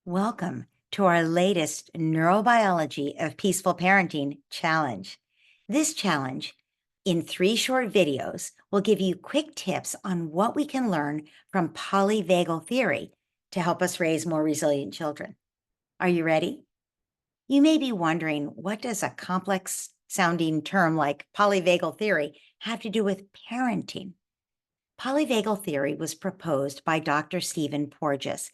Welcome to our latest Neurobiology of Peaceful Parenting challenge. This challenge, in 3 short videos, will give you quick tips on what we can learn from polyvagal theory to help us raise more resilient children. Are you ready? You may be wondering, what does a complex sounding term like polyvagal theory have to do with parenting? Polyvagal theory was proposed by Dr. Stephen Porges.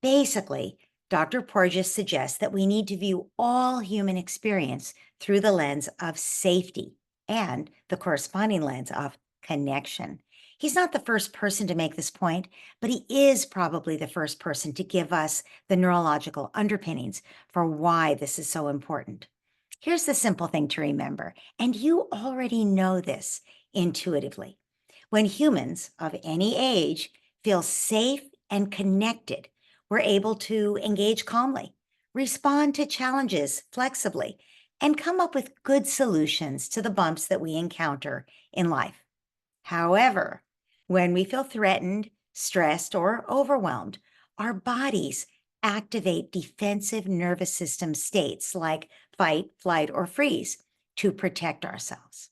Basically, Dr. Porges suggests that we need to view all human experience through the lens of safety and the corresponding lens of connection. He's not the first person to make this point, but he is probably the first person to give us the neurological underpinnings for why this is so important. Here's the simple thing to remember, and you already know this intuitively. When humans of any age feel safe and connected, we're able to engage calmly, respond to challenges flexibly, and come up with good solutions to the bumps that we encounter in life. However, when we feel threatened, stressed, or overwhelmed, our bodies activate defensive nervous system states like fight, flight, or freeze to protect ourselves.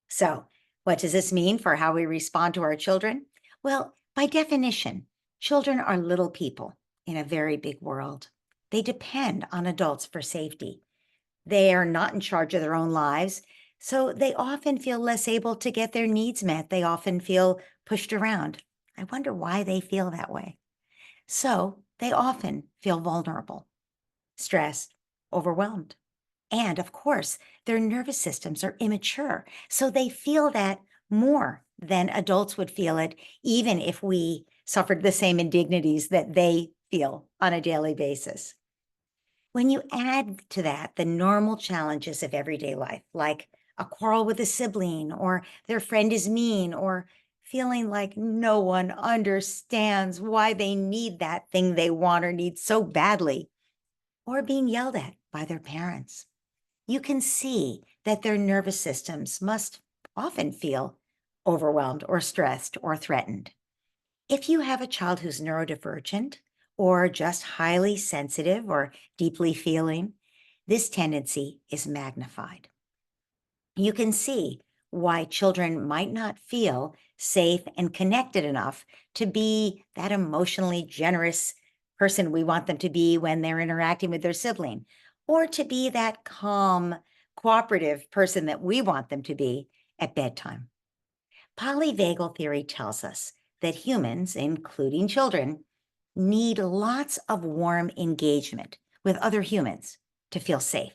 So, what does this mean for how we respond to our children? Well, by definition, children are little people in a very big world. They depend on adults for safety. They are not in charge of their own lives, so they often feel less able to get their needs met. They often feel pushed around. I wonder why they feel that way. So, they often feel vulnerable, stressed, overwhelmed. And of course, their nervous systems are immature, so they feel that more than adults would feel it, even if we suffered the same indignities that they feel on a daily basis. When you add to that the normal challenges of everyday life, like a quarrel with a sibling, or their friend is mean, or feeling like no one understands why they need that thing they want or need so badly, or being yelled at by their parents, you can see that their nervous systems must often feel overwhelmed or stressed or threatened. If you have a child who's neurodivergent or just highly sensitive or deeply feeling, this tendency is magnified. You can see why children might not feel safe and connected enough to be that emotionally generous person we want them to be when they're interacting with their sibling, or to be that calm, cooperative person that we want them to be at bedtime. Polyvagal theory tells us that humans, including children, need lots of warm engagement with other humans to feel safe.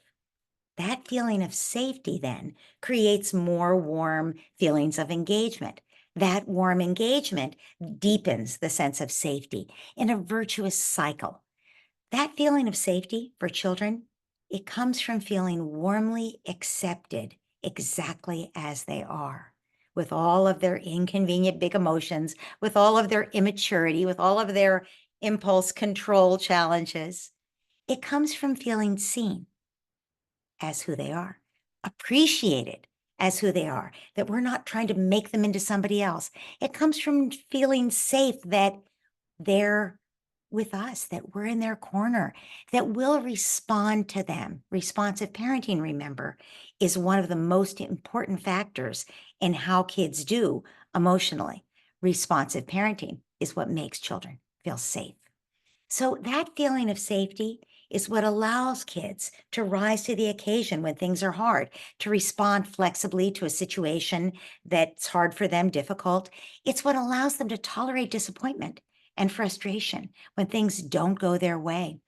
That feeling of safety then creates more warm feelings of engagement. That warm engagement deepens the sense of safety in a virtuous cycle. That feeling of safety for children, it comes from feeling warmly accepted exactly as they are, with all of their inconvenient big emotions, with all of their immaturity, with all of their impulse control challenges. It comes from feeling seen as who they are, appreciated as who they are, that we're not trying to make them into somebody else. It comes from feeling safe that they're with us, that we're in their corner, that we'll respond to them. Responsive parenting, remember, is one of the most important factors in how kids do emotionally. Responsive parenting is what makes children feel safe. So that feeling of safety is what allows kids to rise to the occasion when things are hard, to respond flexibly to a situation that's hard for them, difficult. It's what allows them to tolerate disappointment and frustration when things don't go their way,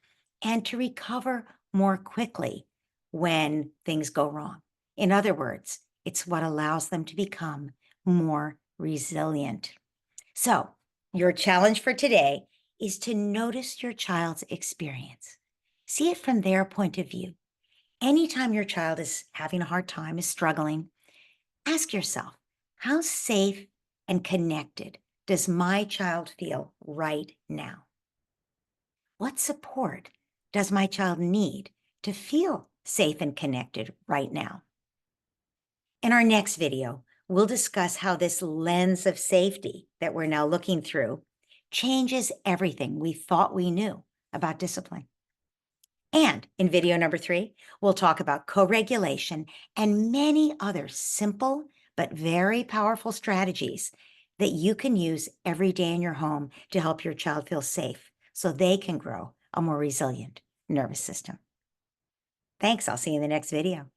and to recover more quickly when things go wrong. In other words, it's what allows them to become more resilient. So, your challenge for today is to notice your child's experience. See it from their point of view. Anytime your child is having a hard time, is struggling, ask yourself, how safe and connected does my child feel right now? What support does my child need to feel safe and connected right now? In our next video, we'll discuss how this lens of safety that we're now looking through changes everything we thought we knew about discipline. And in video number 3, we'll talk about co-regulation and many other simple but very powerful strategies that you can use every day in your home to help your child feel safe so they can grow a more resilient nervous system. Thanks. I'll see you in the next video.